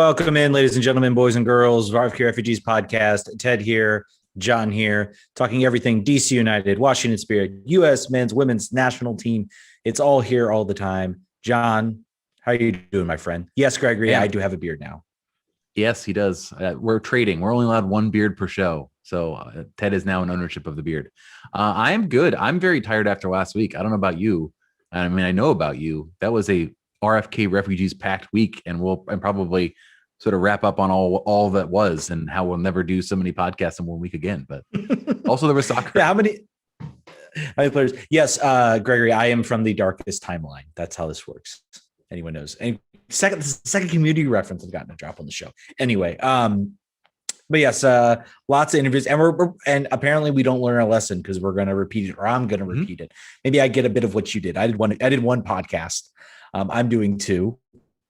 Welcome in, ladies and gentlemen, boys and girls, RFK Refugees podcast. Ted here, John here, talking everything DC United, Washington Spirit, U.S. men's, women's national team. It's all here all the time. John, how are you doing, my friend? Yes, Gregory, I do have a beard now. Yes, he does. We're trading. We're only allowed one beard per show. So Ted is now in ownership of the beard. I am good. I'm very tired after last week. I don't know about you. I mean, I know about you. That was a RFK Refugees packed week, and we'll probably sort of wrap up on all that was and how we'll never do so many podcasts in 1 week again. But also there was soccer. Yeah, how many players? Yes, Gregory, I am from the darkest timeline. That's how this works. Anyone knows. And second community reference I've gotten to drop on the show. Anyway, but yes, lots of interviews, and apparently we don't learn a lesson because we're going to repeat it, or I'm going to repeat it. Maybe I get a bit of what you did. I did one podcast. I'm doing two.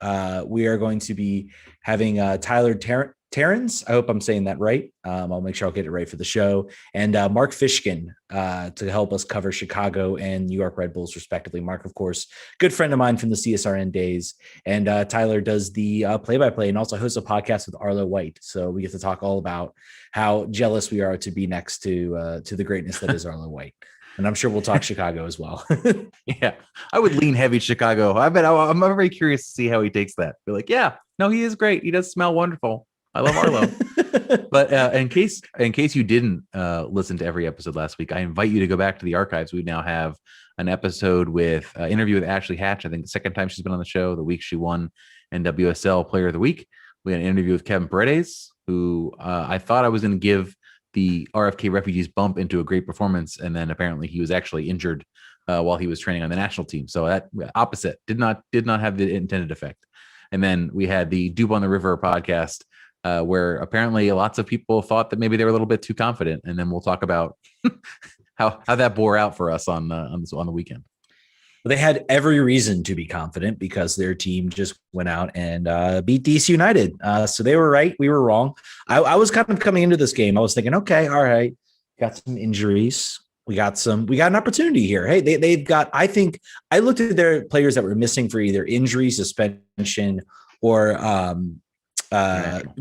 We are going to be having Tyler Terrence. I hope I'm saying that right. I'll make sure I'll get it right for the show. And Mark Fishkin to help us cover Chicago and New York Red Bulls, respectively. Mark, of course, good friend of mine from the CSRN days. And Tyler does the play-by-play and also hosts a podcast with Arlo White. So we get to talk all about how jealous we are to be next to the greatness that is Arlo White. And I'm sure we'll talk Chicago as well. Yeah, I would lean heavy Chicago. I'm very curious to see how he takes that. Be like, yeah, no, he is great. He does smell wonderful. I love Arlo. But in case you didn't listen to every episode last week, I invite you to go back to the archives. We now have an episode with interview with Ashley Hatch. I think the second time she's been on the show, the week she won NWSL Player of the Week. We had an interview with Kevin Paredes, who I thought I was going to give the RFK Refugees bump into a great performance, and then apparently he was actually injured while he was training on the national team. So that opposite did not have the intended effect. And then we had the Dupe on the River podcast, where apparently lots of people thought that maybe they were a little bit too confident, and then we'll talk about how that bore out for us on the weekend. They had every reason to be confident because their team just went out and beat DC United. So they were right. We were wrong. I was kind of coming into this game. I was thinking, okay, all right, got some injuries. We got an opportunity here. Hey, they've got, I think I looked at their players that were missing for either injury, suspension, or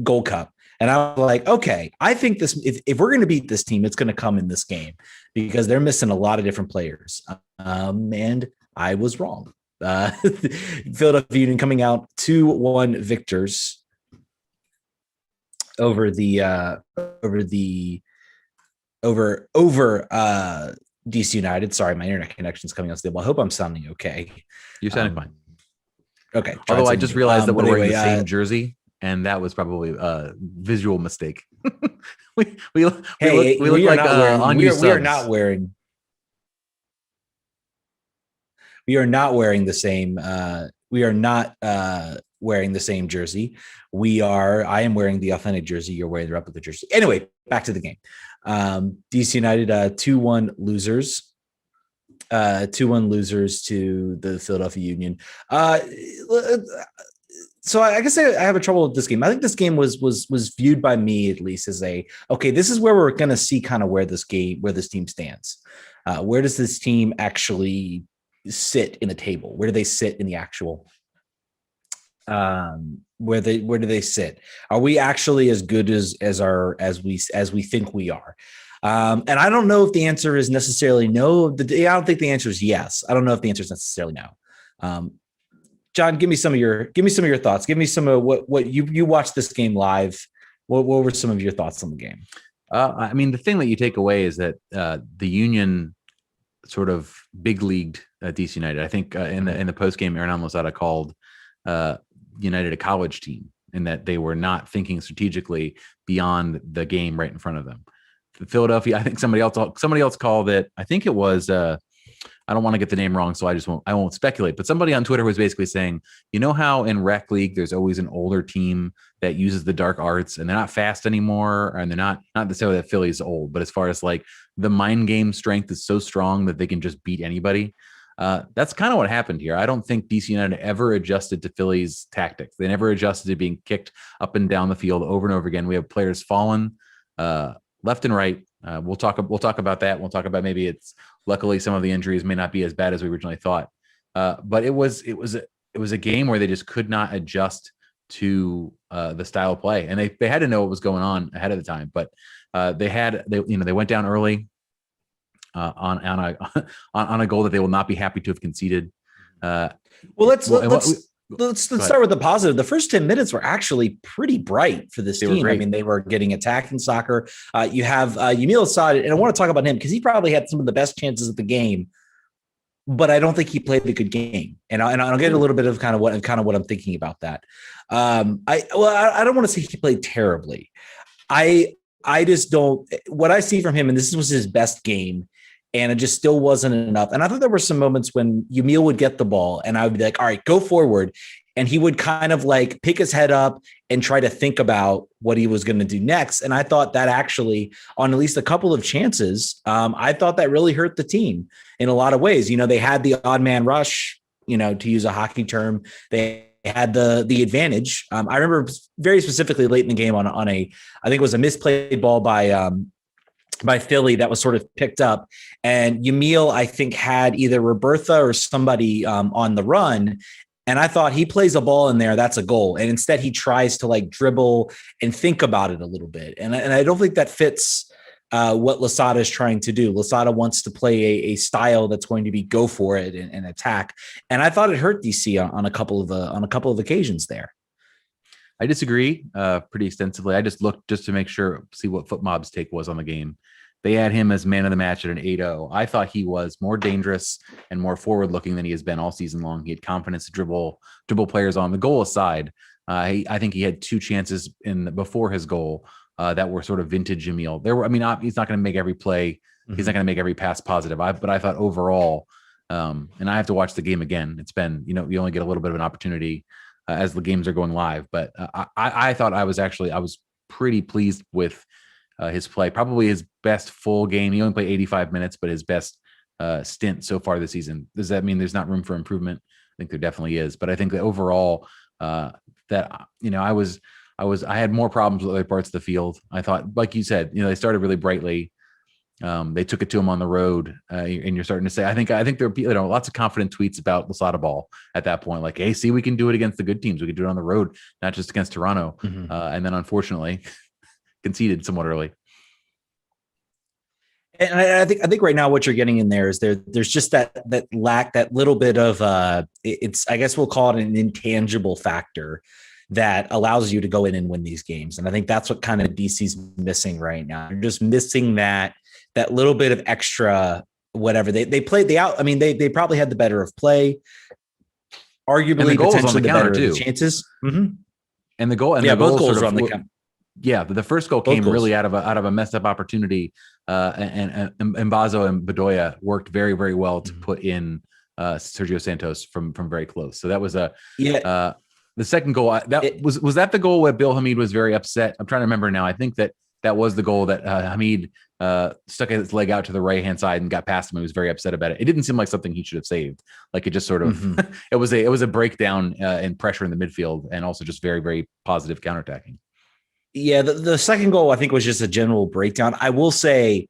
Gold Cup. And I was like, okay, I think this, if we're going to beat this team, it's going to come in this game because they're missing a lot of different players. And I was wrong. Philadelphia Union coming out 2-1 victors over DC United. Sorry, my internet connection is coming out stable. I hope I'm sounding okay. You're sounding fine. Okay. Although I just realized that we're wearing the same jersey, and that was probably a visual mistake. we look like unused subs. We are not wearing. We are not wearing the same. We are not wearing the same jersey. I am wearing the authentic jersey. You're wearing the replica jersey. Anyway, back to the game. DC United 2-1 losers. 2-1 losers to the Philadelphia Union. So I guess I have a trouble with this game. I think this game was viewed by me at least as okay, this is where we're going to see kind of where this team stands. Where does this team actually sit in the table? Where do they sit in the actual where do they sit? Are we actually as good as we think we are? And I don't know if the answer is necessarily no. I don't think the answer is yes. I don't know if the answer is necessarily no. John, give me some of your thoughts. Give me some of what you watched this game live. What were some of your thoughts on the game? I mean, the thing that you take away is that the Union sort of big leagued DC United. I think in the post game, Aaron Almozada called United a college team, in that they were not thinking strategically beyond the game right in front of them. Philadelphia, I think somebody else called it. I think it was. I don't want to get the name wrong, so I won't speculate. But somebody on Twitter was basically saying, you know how in rec league there's always an older team that uses the dark arts and they're not fast anymore, and they're not necessarily that Philly's old, but as far as like the mind game strength is so strong that they can just beat anybody. That's kind of what happened here. I don't think DC United ever adjusted to Philly's tactics. They never adjusted to being kicked up and down the field over and over again. We have players fallen left and right. We'll talk about that. We'll talk about maybe it's luckily some of the injuries may not be as bad as we originally thought. But it was a game where they just could not adjust to the style of play, and they had to know what was going on ahead of the time. But they went down early on a goal that they will not be happy to have conceded. Well, let's start with the positive. The first 10 minutes were actually pretty bright for this team. I mean, they were getting attacked in soccer. You have Yamil Assad, and I want to talk about him because he probably had some of the best chances of the game, but I don't think he played a good game. And I'll get a little bit of kind of what I'm thinking about that. I don't want to say he played terribly. I just don't. What I see from him, and this was his best game, and it just still wasn't enough. And I thought there were some moments when Yamil would get the ball and I would be like, all right, go forward. And he would kind of like pick his head up and try to think about what he was going to do next. And I thought that actually on at least a couple of chances, I thought that really hurt the team in a lot of ways. They had the odd man rush, to use a hockey term. They had the advantage. I remember very specifically late in the game on I think it was a misplayed ball by Philly that was sort of picked up, and Yamil, I think, had either Roberta or somebody on the run. And I thought he plays a ball in there, that's a goal. And instead he tries to like dribble and think about it a little bit. And I don't think that fits what Losada is trying to do. Losada wants to play a style that's going to be go for it and attack. And I thought it hurt DC on a couple of occasions there. I disagree pretty extensively. I just looked just to make sure, see what FootMob's take was on the game. They had him as man of the match at an 8-0. I thought he was more dangerous and more forward-looking than he has been all season long. He had confidence to dribble players on. The goal aside, I think he had two chances before his goal that were sort of vintage Yamil. He's not going to make every play. Mm-hmm. He's not going to make every pass positive. But I thought overall, and I have to watch the game again. It's been, you only get a little bit of an opportunity as the games are going live. But I thought I was pretty pleased with his play, probably his best full game. He only played 85 minutes, but his best stint so far this season. Does that mean there's not room for improvement? I think there definitely is. But I think that overall, I had more problems with other parts of the field. I thought, like you said, they started really brightly. They took it to him on the road, and you're starting to say, I think there are lots of confident tweets about Losada ball at that point. Like, hey, see, we can do it against the good teams. We can do it on the road, not just against Toronto. Mm-hmm. And then unfortunately conceded somewhat early. And I think right now what you're getting in there is there's just that lack, that little bit of it's, I guess we'll call it an intangible factor that allows you to go in and win these games. And I think that's what kind of DC's missing right now. You're just missing that little bit of extra whatever. They played the out. I mean, they probably had the better of play. Arguably, potentially the better of the chances. Mm-hmm. And the goal, and both goals were on the counter. Yeah, but the first goal came really out of a messed up opportunity, and Mbazo and Bedoya worked very, very well to put in Sergio Santos from very close. So that was the second goal. Was that the goal where Bill Hamid was very upset? I'm trying to remember now. I think that was the goal that Hamid stuck his leg out to the right hand side and got past him. He was very upset about it. It didn't seem like something he should have saved. Like it just sort of it was a breakdown in pressure in the midfield, and also just very, very positive counterattacking. Yeah, the second goal I think was just a general breakdown. I will say,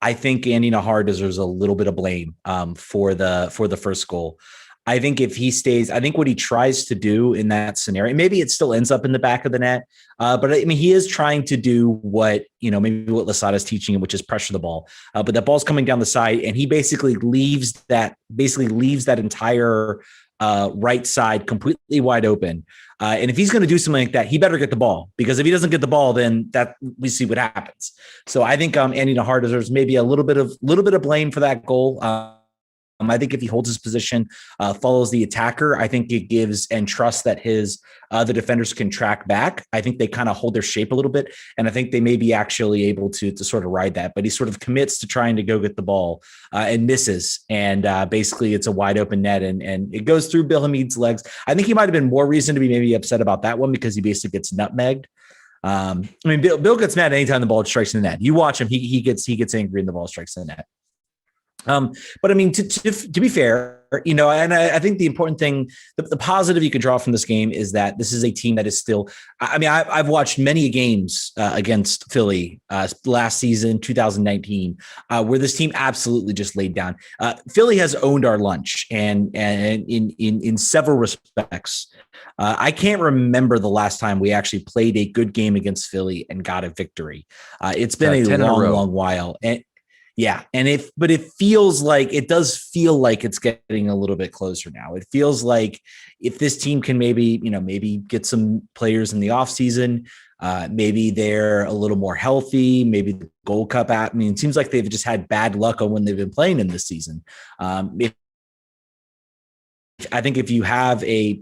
I think Andy Nahar deserves a little bit of blame for the first goal. I think if he stays, I think what he tries to do in that scenario, maybe it still ends up in the back of the net, but I mean he is trying to do what maybe what Losada is teaching him, which is pressure the ball. But that ball's coming down the side, and he basically leaves that entire right side completely wide open. And if he's going to do something like that, he better get the ball, because if he doesn't get the ball, then we see what happens. So I think Andy Nahar deserves maybe a little bit of blame for that goal. I think if he holds his position, follows the attacker, I think it gives and trusts that the defenders can track back. I think they kind of hold their shape a little bit, and I think they may be actually able to sort of ride that. But he sort of commits to trying to go get the ball and misses, and basically it's a wide open net, and it goes through Bill Hamid's legs. I think he might have been more reason to be maybe upset about that one, because he basically gets nutmegged. I mean, Bill gets mad anytime the ball strikes in the net. You watch him; he gets angry and the ball strikes in the net. But I mean, to be fair, and I think the important thing, the positive you can draw from this game is that this is a team that is still. I mean, I've watched many games against Philly last season, 2019, where this team absolutely just laid down. Philly has owned our lunch, and in several respects. I can't remember the last time we actually played a good game against Philly and got a victory. It's been a long while. And yeah. But it does feel like it's getting a little bit closer now. It feels like if this team can maybe get some players in the offseason, maybe they're a little more healthy, maybe the Gold Cup it seems like they've just had bad luck on when they've been playing in this season. I think if you have a,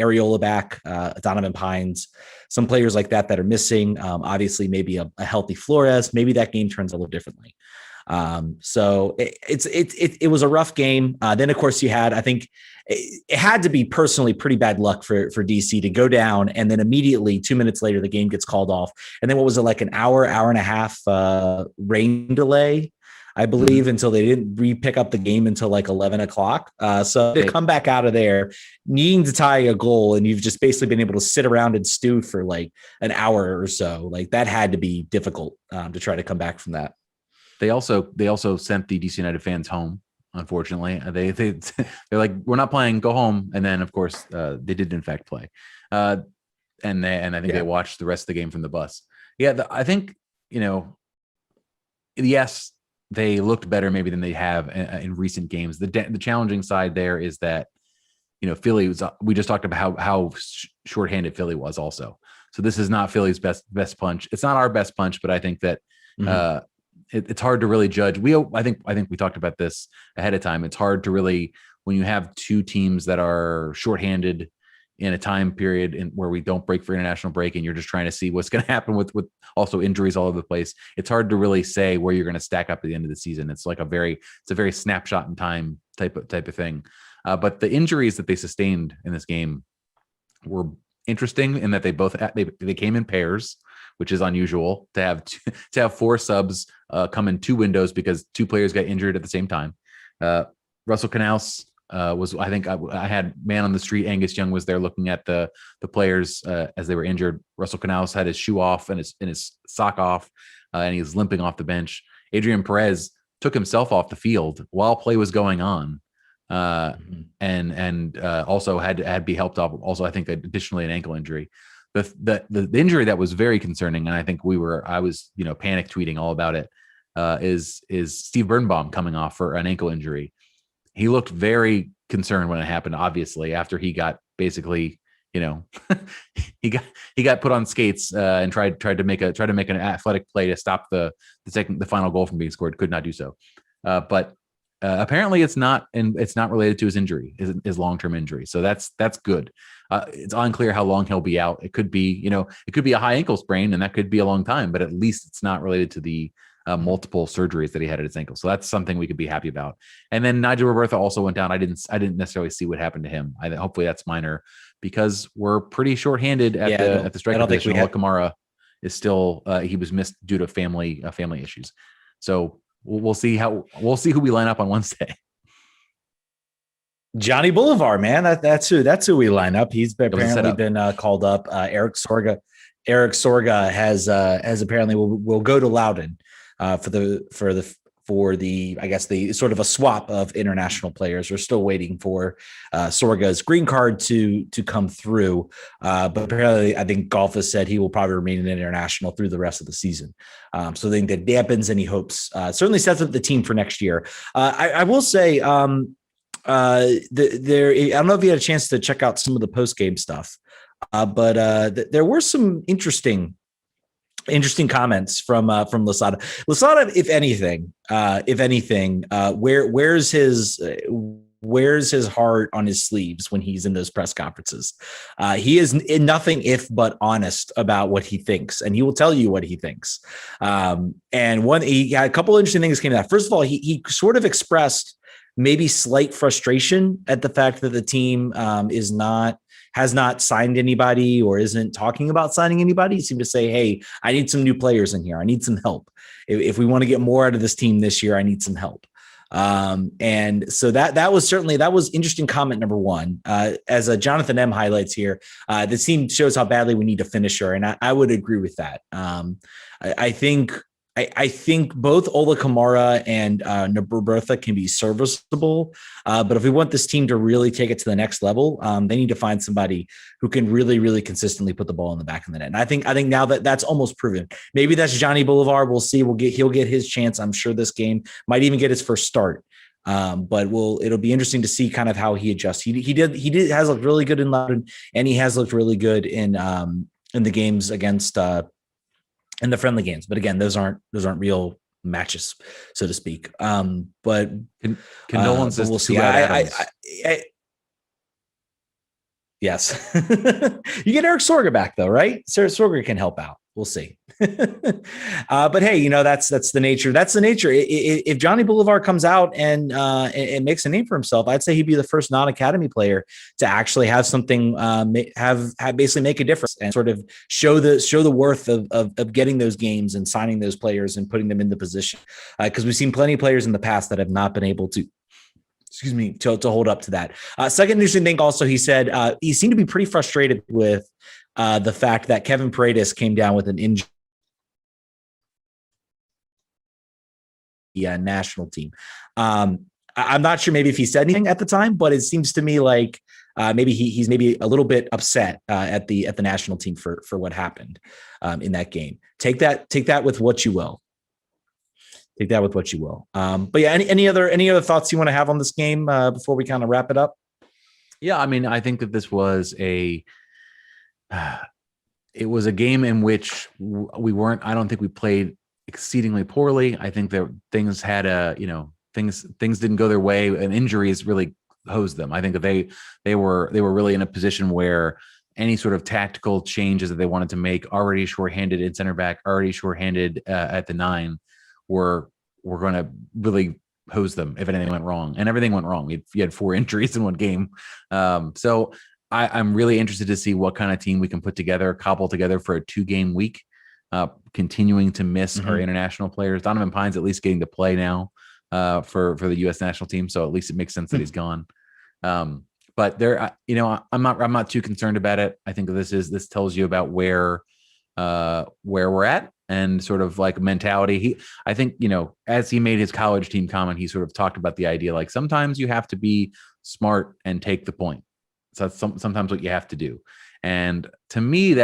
Areola back, Donovan Pines, some players like that are missing, obviously maybe a healthy Flores, maybe that game turns a little differently. So it was a rough game. Then of course you had, I think it had to be personally pretty bad luck for DC to go down. And then immediately 2 minutes later, the game gets called off. And then what was it, like an hour and a half rain delay, I believe, until they didn't pick up the game until like 11 o'clock. So to come back out of there, needing to tie a goal, and you've just basically been able to sit around and stew for like an hour or so. Like that had to be difficult to try to come back from that. They also sent the DC United fans home. Unfortunately, they're like, we're not playing, go home. And then of course they did in fact play. And I think they watched the rest of the game from the bus. Yeah. I think, yes, they looked better maybe than they have in recent games. The challenging side there is that, Philly we just talked about how shorthanded Philly was also. So this is not Philly's best punch. It's not our best punch, but I think that it's hard to really judge. I think we talked about this ahead of time. It's hard to really, when you have two teams that are shorthanded in a time period where we don't break for international break, and you're just trying to see what's going to happen with also injuries all over the place. It's hard to really say where you're going to stack up at the end of the season. It's like a very snapshot in time type of thing. But the injuries that they sustained in this game were interesting in that they came in pairs, which is unusual to have four subs come in two windows because two players got injured at the same time. Russell Canals was, I think I had man on the street. Angus Young was there looking at the players as they were injured. Russell Canals had his shoe off and his sock off, and he was limping off the bench. Adrian Perez took himself off the field while play was going on, and also had to be helped off. Also, I think additionally an ankle injury. The injury that was very concerning, and I think I was panic tweeting all about it, is Steve Birnbaum coming off for an ankle injury. He looked very concerned when it happened. Obviously, after he got basically, he got put on skates and tried to make an athletic play to stop the final goal from being scored. Could not do so, but apparently it's not related to his injury, his long-term injury. So that's good. It's unclear how long he'll be out. It could be a high ankle sprain, and that could be a long time. But at least it's not related to the multiple surgeries that he had at his ankle. So that's something we could be happy about. And then Nigel Robertha also went down. I didn't necessarily see what happened to him. Hopefully that's minor, because we're pretty shorthanded at the striker position. Kamara is still he was missed due to family issues. So we'll see who we line up on Wednesday. Johnny Boulevard, man, that's who we line up. He's apparently been called up. Eric Sorga has apparently will go to Loudoun for the I guess the sort of a swap of international players. We're still waiting for Sorga's green card to come through, but apparently I think Golf has said he will probably remain an international through the rest of the season. So I think that dampens any hopes. Certainly sets up the team for next year. I will say I don't know if you had a chance to check out some of the post game stuff, but there were some interesting comments from Losada. Losada, if anything, where's his heart on his sleeves when he's in those press conferences? He is in nothing if but honest about what he thinks, and he will tell you what he thinks. And he had a couple of interesting things came out. First of all, he sort of expressed maybe slight frustration at the fact that the team has not signed anybody or isn't talking about signing anybody. He seemed to say, hey, I need some new players in here. I need some help. If we want to get more out of this team this year, I need some help. And so that was interesting comment number one. As Jonathan M highlights here, this team shows how badly we need a finisher, and I would agree with that. I think both Ola Kamara and Bertha can be serviceable, but if we want this team to really take it to the next level, they need to find somebody who can really, really consistently put the ball in the back of the net. And I think now that's almost proven. Maybe that's Johnny Boulevard. We'll see. He'll get his chance. I'm sure this game might even get his first start. But it'll be interesting to see kind of how he adjusts. He has looked really good in London, and he has looked really good in the games against. In the friendly games, but again, those aren't real matches, so to speak. But condolences. We'll see. Yes, you get Eric Sorga back though, right? Sarah Sorga can help out. We'll see. But hey, that's the nature. That's the nature. If Johnny Boulevard comes out and makes a name for himself, I'd say he'd be the first non-academy player to actually have something, have basically make a difference and sort of show the worth of getting those games and signing those players and putting them in the position. Because we've seen plenty of players in the past that have not been able to. To hold up to that. Second interesting thing also, he said he seemed to be pretty frustrated with the fact that Kevin Paredes came down with an injury. National team. I'm not sure maybe if he said anything at the time, but it seems to me like maybe he's maybe a little bit upset at the national team for what happened in that game. Take that with what you will. Take that with what you will. But yeah, any other thoughts you want to have on this game before we kind of wrap it up? Yeah, I mean, I think that this was it was a game in which I don't think we played exceedingly poorly. I think that things had things didn't go their way, and injuries really hosed them. I think that they were really in a position where any sort of tactical changes that they wanted to make, already shorthanded in center back, already shorthanded at the 9, were going to really hose them if anything went wrong, and everything went wrong. You had 4 injuries in one game. So I'm really interested to see what kind of team we can cobble together for a 2-game week, continuing to miss our international players. Donovan Pine's at least getting to play now for the U.S. national team, so at least it makes sense that he's gone. But there, I'm not too concerned about it. I think this tells you about where we're at and sort of like mentality. I think, as he made his college team comment, he sort of talked about the idea, like sometimes you have to be smart and take the point. So that's sometimes what you have to do. And to me,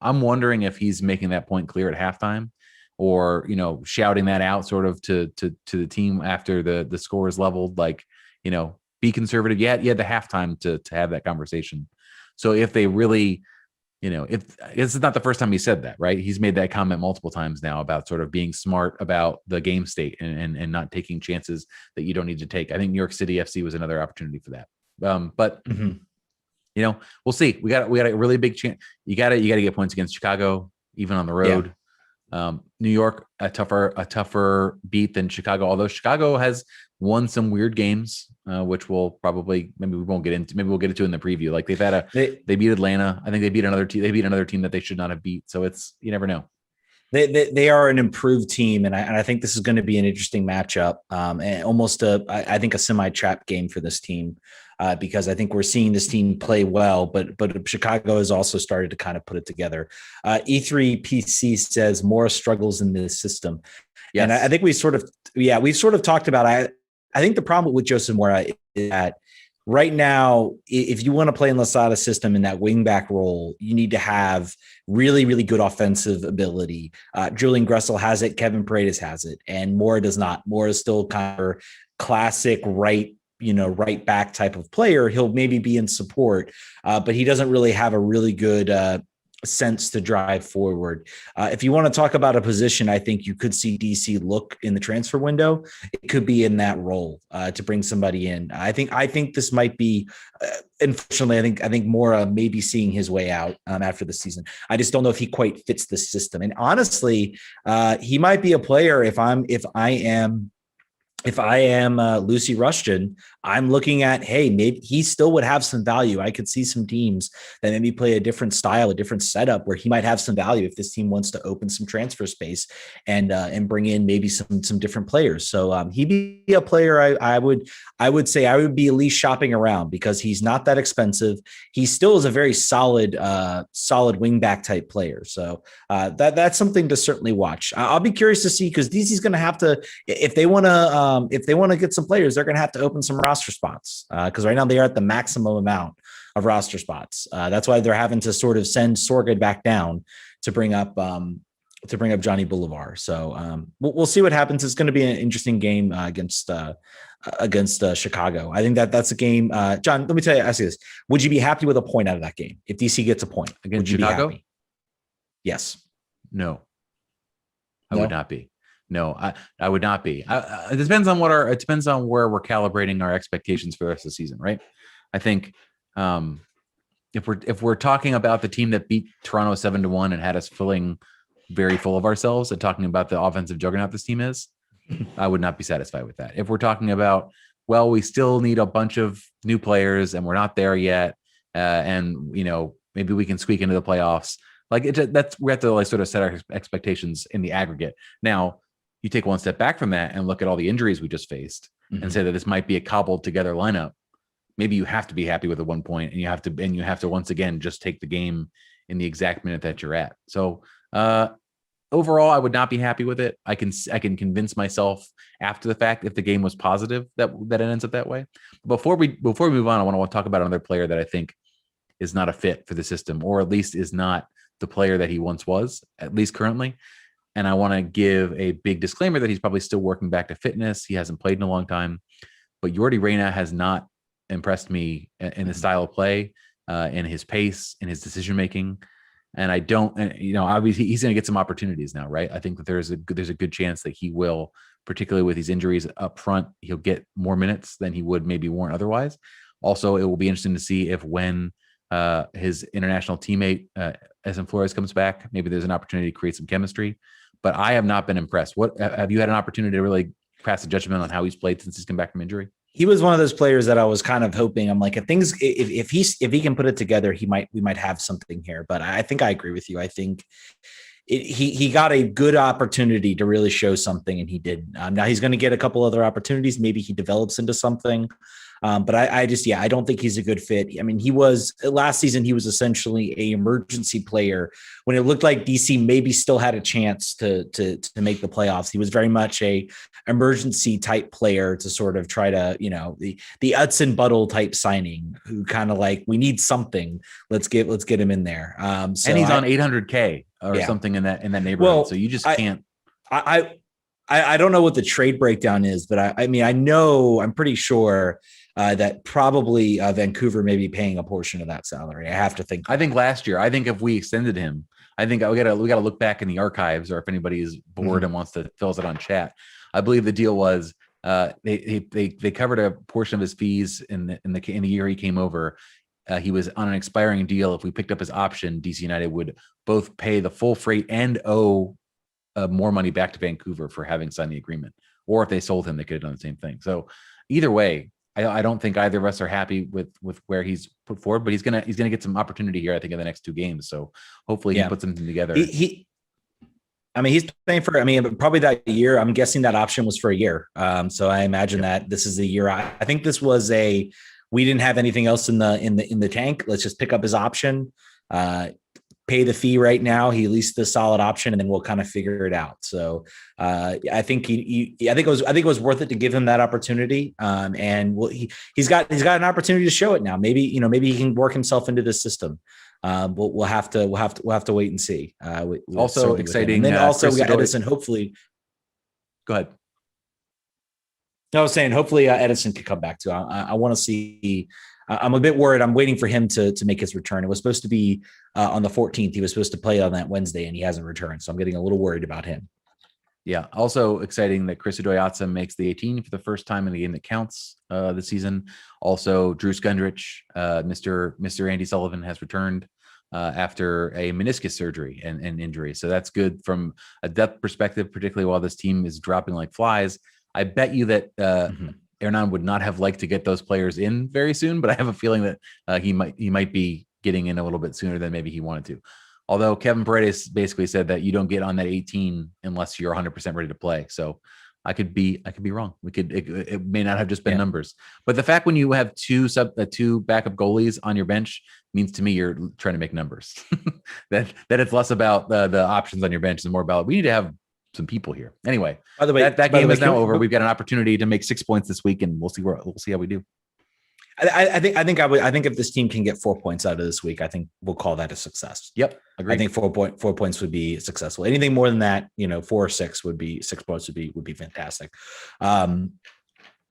I'm wondering if he's making that point clear at halftime, or, shouting that out sort of to the team after the score is leveled, like, be conservative. You had the halftime to have that conversation. So if they really, if this is not the first time he said that, right? He's made that comment multiple times now about sort of being smart about the game state and not taking chances that you don't need to take. I think New York City FC was another opportunity for that. But we'll see. We got a really big chance. You got to get points against Chicago, even on the road. Yeah. New York, a tougher beat than Chicago, although Chicago has won some weird games, which maybe we'll get into in the preview. Like they beat Atlanta. I think they beat another team. They beat another team that they should not have beat. So you never know. They are an improved team, and I think this is going to be an interesting matchup, and almost I think a semi-trap game for this team, because I think we're seeing this team play well, but Chicago has also started to kind of put it together. E3PC says Morris struggles in this system, yes. And I think we've sort of talked about. I think the problem with Joseph Mora is that right now, if you want to play in Losada's system in that wingback role, you need to have really, really good offensive ability. Julian Gressel has it. Kevin Paredes has it. And Mora does not. Mora is still kind of classic right back type of player. He'll maybe be in support, but he doesn't really have a really good sense to drive forward. If you want to talk about a position, I think you could see DC look in the transfer window. It could be in that role to bring somebody in. I think this might be, unfortunately, I think Mora may be seeing his way out after the season. I just don't know if he quite fits the system. And honestly, he might be a player if I am if I am Lucy Rushton, I'm looking at, hey, maybe he still would have some value. I could see some teams that maybe play a different style, a different setup where he might have some value if this team wants to open some transfer space and bring in maybe some different players. So he'd be a player I would say I would be at least shopping around because he's not that expensive. He still is a very solid wing back type player. So that's something to certainly watch. I'll be curious to see because DC's going to have to, if they want to get some players, they're going to have to open some roster spots because right now they are at the maximum amount of roster spots. That's why they're having to sort of send Sorga back down to bring up Johnny Bolivar. So we'll see what happens. It's going to be an interesting game against Chicago. I think that's a game. John, let me ask you this: would you be happy with a point out of that game if DC gets a point against Chicago? Yes. No, I would not be. No, I would not be. It depends on it depends on where we're calibrating our expectations for the rest of the season, right? I think if we're talking about the team that beat Toronto 7-1 and had us feeling very full of ourselves and talking about the offensive juggernaut this team is, I would not be satisfied with that. If we're talking about, well, we still need a bunch of new players and we're not there yet, and maybe we can squeak into the playoffs. We have to sort of set our expectations in the aggregate. Now, you take one step back from that and look at all the injuries we just faced and say that this might be a cobbled together lineup. Maybe you have to be happy with a 1 point and you have to once again just take the game in the exact minute that you're at. So overall, I would not be happy with it. I can convince myself after the fact if the game was positive that it ends up that way. Before we move on, I want to talk about another player that I think is not a fit for the system, or at least is not the player that he once was, at least currently. And I want to give a big disclaimer that he's probably still working back to fitness. He hasn't played in a long time, but Yordi Reyna has not impressed me in his style of play, in his pace, in his decision-making. And I don't, obviously he's going to get some opportunities now, right? I think that there's a good chance that he will, particularly with these injuries up front, he'll get more minutes than he would maybe warrant otherwise. Also, it will be interesting to see if when his international teammate, Essen Flores, comes back, maybe there's an opportunity to create some chemistry. But I have not been impressed. What have you had an opportunity to really pass a judgment on how he's played since he's come back from injury? He was one of those players that I was kind of hoping. I'm like, if he can put it together, we might have something here. But I think I agree with you. I think he got a good opportunity to really show something, and he did. Now he's going to get a couple other opportunities. Maybe he develops into something. But I don't think he's a good fit. I mean, last season, he was essentially a emergency player when it looked like DC maybe still had a chance to make the playoffs. He was very much a emergency type player to sort of try to, the Utz and Buttle type signing who kind of like, we need something. Let's get him in there. And he's on 800K or something in that neighborhood. Well, so you just can't. I don't know what the trade breakdown is, but I'm pretty sure that probably Vancouver may be paying a portion of that salary. I have to think. I think last year, if we extended him, I think we got to look back in the archives, or if anybody is bored and wants to fill us out on chat. I believe the deal was they covered a portion of his fees in the year he came over. He was on an expiring deal. If we picked up his option, DC United would both pay the full freight and owe more money back to Vancouver for having signed the agreement. Or if they sold him, they could have done the same thing. So either way, I don't think either of us are happy with where he's put forward, but he's gonna get some opportunity here, I think, in the next 2 games. So hopefully he puts something together. He's playing for, probably that year. I'm guessing that option was for a year. So I imagine that this is the year. I think this was we didn't have anything else in the tank. Let's just pick up his option, pay the fee right now. He leased the solid option, and then we'll kind of figure it out. So I think it was worth it to give him that opportunity. And he's got an opportunity to show it now. Maybe he can work himself into the system. We'll have to wait and see. Also exciting. And then also we got Edison. Hopefully, go ahead. I was saying, hopefully Edison could come back too. I want to see. I'm a bit worried. I'm waiting for him to make his return. It was supposed to be on the 14th. He was supposed to play on that Wednesday, and he hasn't returned. So I'm getting a little worried about him. Yeah. Also exciting that Chris Udoyatsa makes the 18 for the first time in a game that counts this season. Also, Drew Skundrich, Mr. Andy Sullivan, has returned after a meniscus surgery and injury. So that's good from a depth perspective, particularly while this team is dropping like flies. I bet you that Mhm. Hernan would not have liked to get those players in very soon, but I have a feeling that he might be getting in a little bit sooner than maybe he wanted to. Although Kevin Paredes basically said that you don't get on that 18 unless you're 100% ready to play. So I could be wrong. It may not have just been numbers, but the fact when you have two backup goalies on your bench means to me you're trying to make numbers. that it's less about the options on your bench and more about we need to have some people here. Anyway, By the way, that game is now over. We've got an opportunity to make 6 points this week, and we'll see how we do. I think if this team can get 4 points out of this week, I think we'll call that a success. Yep, agreed. I think 4 points would be successful. Anything more than that, 4 or 6 would be 6 points would be fantastic. One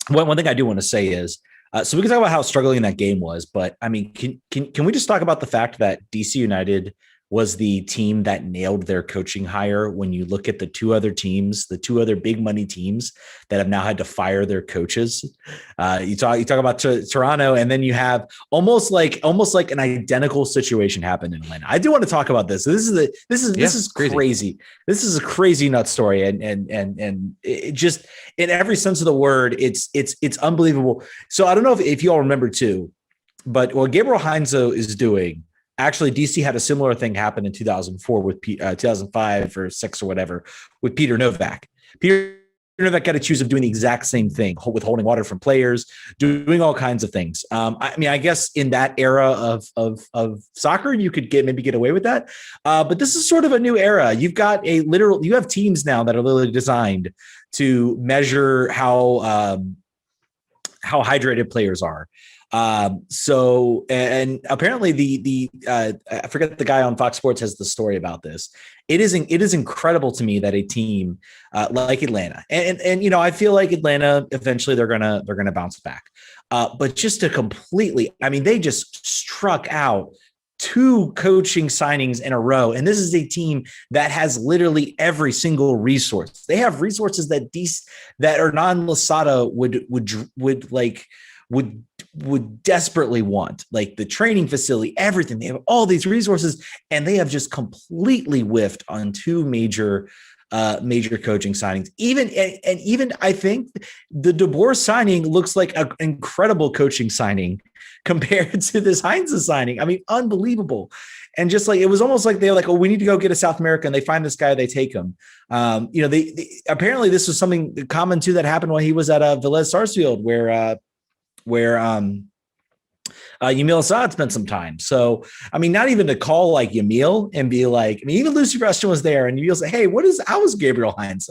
thing I do want to say is, so we can talk about how struggling that game was, but I mean, can we just talk about the fact that DC United was the team that nailed their coaching hire when you look at the two other big money teams that have now had to fire their coaches. You talk about Toronto, and then you have almost like an identical situation happened in Atlanta. I do want to talk about this. This is crazy. This is a crazy nut story. And it just, in every sense of the word, it's unbelievable. So I don't know if you all remember too, but what Gabriel Heinze is doing, actually, DC had a similar thing happen in 2004 with 2005 or 6 or whatever with Peter Novak. Peter Novak got accused of doing the exact same thing, withholding water from players, doing all kinds of things. I mean, I guess in that era of soccer, you could get away with that. But this is sort of a new era. You have teams now that are literally designed to measure how hydrated players are. So, and apparently I forget the guy on Fox Sports has the story about this. It is incredible to me that a team like Atlanta, and I feel like Atlanta eventually they're gonna bounce back. But just to completely, I mean, they just struck out 2 coaching signings in a row, and this is a team that has literally every single resource. They have resources that Hernan Losada would desperately want, like the training facility, everything. They have all these resources, and they have just completely whiffed on 2 major coaching signings. Even I think the DeBoer signing looks like an incredible coaching signing compared to this Heinze signing. I mean, unbelievable. And just like, it was almost like they were like, oh, we need to go get a South American. They find this guy, they take him. They apparently this was something common too that happened when he was at Velez Sarsfield, where Yamil Assad spent some time. So, I mean, not even to call like Yamil and be like, I mean, even Lucy Preston was there, and Yamil said, hey, how is Gabriel Heinze?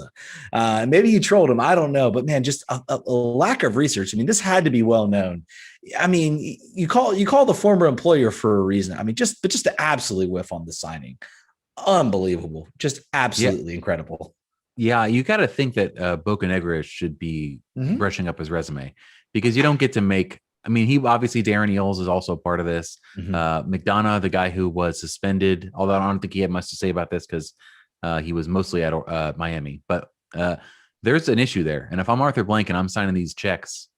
Maybe he trolled him. I don't know. But man, just a lack of research. I mean, this had to be well known. I mean, you call the former employer for a reason. I mean, just to absolutely whiff on the signing. Unbelievable. Just absolutely incredible. Yeah, you got to think that Bocanegra should be brushing up his resume, because you don't get to make. I mean, Darren Eales is also part of this. McDonough, the guy who was suspended, although I don't think he had much to say about this because he was mostly at Miami. But there's an issue there. And if I'm Arthur Blank and I'm signing these checks,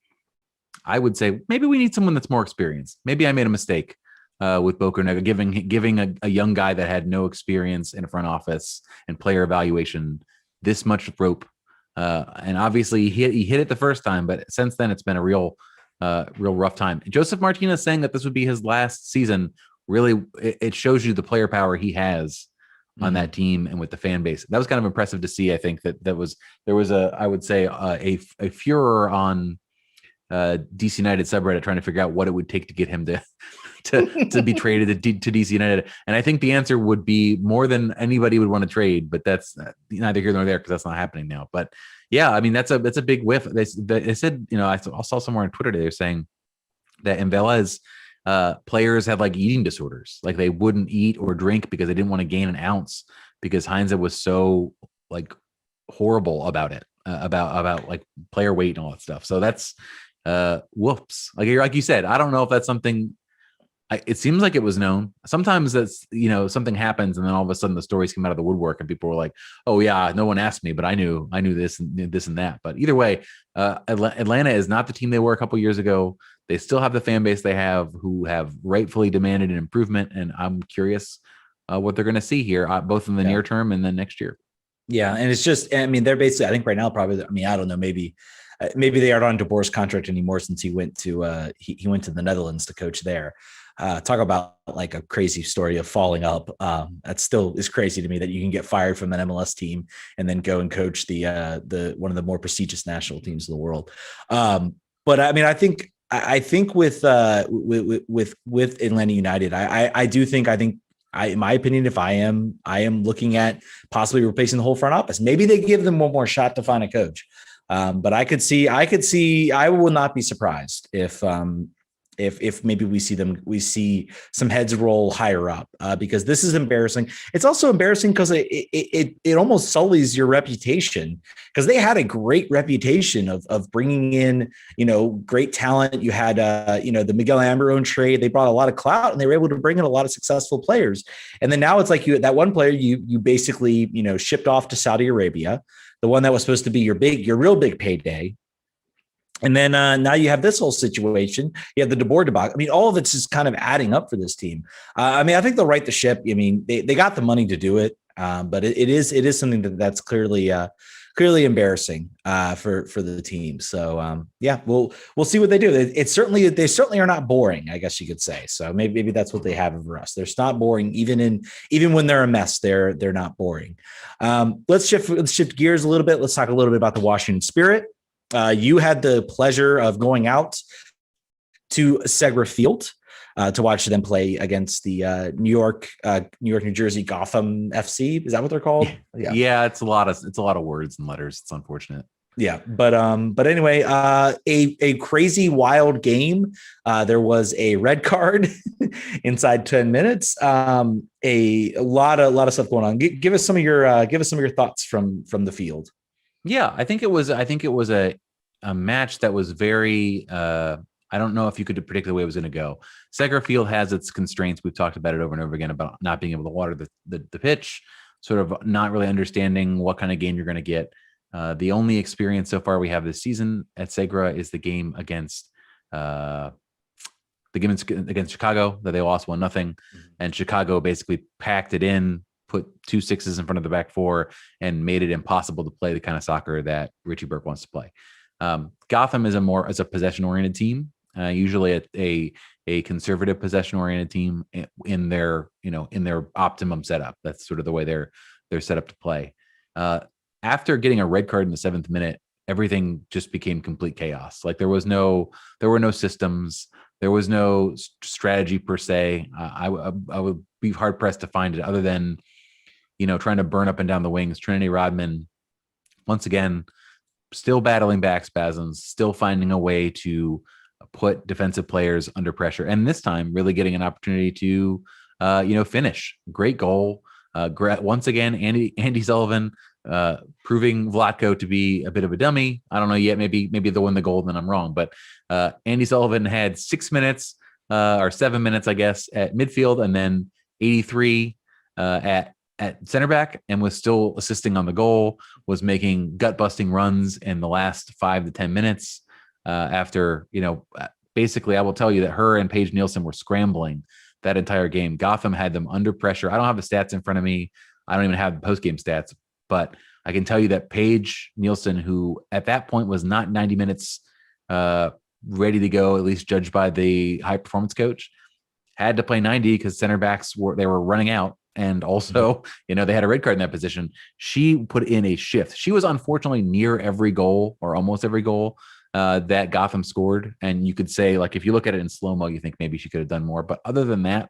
I would say maybe we need someone that's more experienced. Maybe I made a mistake with Bocanegra, giving a young guy that had no experience in a front office and player evaluation this much rope. And obviously he hit it the first time, but since then it's been a real rough time. Joseph Martinez saying that this would be his last season, really, it shows you the player power he has on that team and with the fan base. That was kind of impressive to see. I think there was I would say a furor on DC United subreddit trying to figure out what it would take to get him to be traded to DC United. And I think the answer would be more than anybody would want to trade, but that's neither here nor there because that's not happening now. But yeah, I mean, that's a big whiff. They said, I saw somewhere on Twitter they're saying that in Velez, players had like eating disorders, like they wouldn't eat or drink because they didn't want to gain an ounce because Heinze was so like horrible about it, about like player weight and all that stuff. So that's whoops. Like you said, I don't know if that's something. It seems like it was known. Sometimes that's, something happens and then all of a sudden the stories come out of the woodwork and people were like, oh yeah, no one asked me, but I knew this and this and that. But either way, Atlanta is not the team they were a couple years ago. They still have the fan base they have who have rightfully demanded an improvement. And I'm curious what they're going to see here, both in the near term and then next year. Yeah, and it's just, I mean, they're basically, I think right now, probably, I mean, I don't know, maybe they aren't on DeBoer's contract anymore since he went to he went to the Netherlands to coach there. Talk about like a crazy story of falling up. That still is crazy to me that you can get fired from an MLS team and then go and coach the one of the more prestigious national teams in the world. But I mean, I think with Atlanta United, I do think in my opinion, if I am looking at possibly replacing the whole front office. Maybe they give them one more shot to find a coach. But I could see, I will not be surprised if maybe we see some heads roll higher up because this is embarrassing. It's also embarrassing because it almost sullies your reputation because they had a great reputation of bringing in, great talent. You had, the Miguel Almiron trade. They brought a lot of clout and they were able to bring in a lot of successful players. And then now it's like that one player you basically, shipped off to Saudi Arabia, the one that was supposed to be your real big payday. And then now you have this whole situation. You have the DeBoer debacle. I mean, all of it's just kind of adding up for this team. I mean, I think they'll right the ship. I mean, they got the money to do it, but it is something that's clearly embarrassing for the team. So yeah, we'll see what they do. They certainly are not boring, I guess you could say. So maybe that's what they have over us. They're not boring, even when they're a mess. They're not boring. Let's shift gears a little bit. Let's talk a little bit about the Washington Spirit. You had the pleasure of going out to Segra Field to watch them play against the New York, New Jersey Gotham FC. Is that what they're called? Yeah, it's a lot of words and letters. It's unfortunate. Yeah, but anyway, a crazy wild game. There was a red card inside 10 minutes. A lot of stuff going on. Give us some of your thoughts from the field. Yeah, I think it was a match that was very I don't know if you could predict the way it was going to go. Segra Field has its constraints. We've talked about it over and over again about not being able to water the pitch, sort of not really understanding what kind of game you're going to get. The only experience so far we have this season at Segra is the game against Chicago that they lost 1-0, and Chicago basically packed it in, put 2 6s in front of the back four, and made it impossible to play the kind of soccer that Richie Burke wants to play. Gotham is a possession-oriented team, usually a conservative possession-oriented team in their optimum setup. That's sort of the way they're set up to play. After getting a red card in the 7th minute, everything just became complete chaos. Like there were no systems, there was no strategy per se. I would be hard pressed to find it other than trying to burn up and down the wings. Trinity Rodman, once again, still battling back spasms, still finding a way to put defensive players under pressure. And this time really getting an opportunity to, finish. Great goal. Once again, Andy Sullivan, proving Vlatko to be a bit of a dummy. I don't know yet. Maybe they'll win the goal, then I'm wrong. But Andy Sullivan had 6 minutes or 7 minutes, I guess, at midfield, and then 83 at center back, and was still assisting on the goal, was making gut-busting runs in the last 5 to 10 minutes after, basically I will tell you that her and Paige Nielsen were scrambling that entire game. Gotham had them under pressure. I don't have the stats in front of me. I don't even have the post-game stats, but I can tell you that Paige Nielsen, who at that point was not 90 minutes ready to go, at least judged by the high performance coach, had to play 90 because center backs were running out. And also, they had a red card in that position. She put in a shift. She was unfortunately near every goal or almost every goal that Gotham scored. And you could say, like, if you look at it in slow-mo, you think maybe she could have done more. But other than that,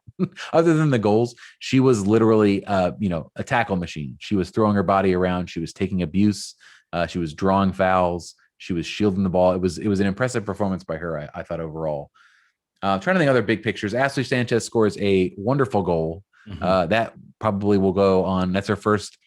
other than the goals, she was literally, a tackle machine. She was throwing her body around. She was taking abuse. She was drawing fouls. She was shielding the ball. It was an impressive performance by her, I thought, overall. Trying to think other big pictures. Ashley Sanchez scores a wonderful goal. That probably will go on. That's her first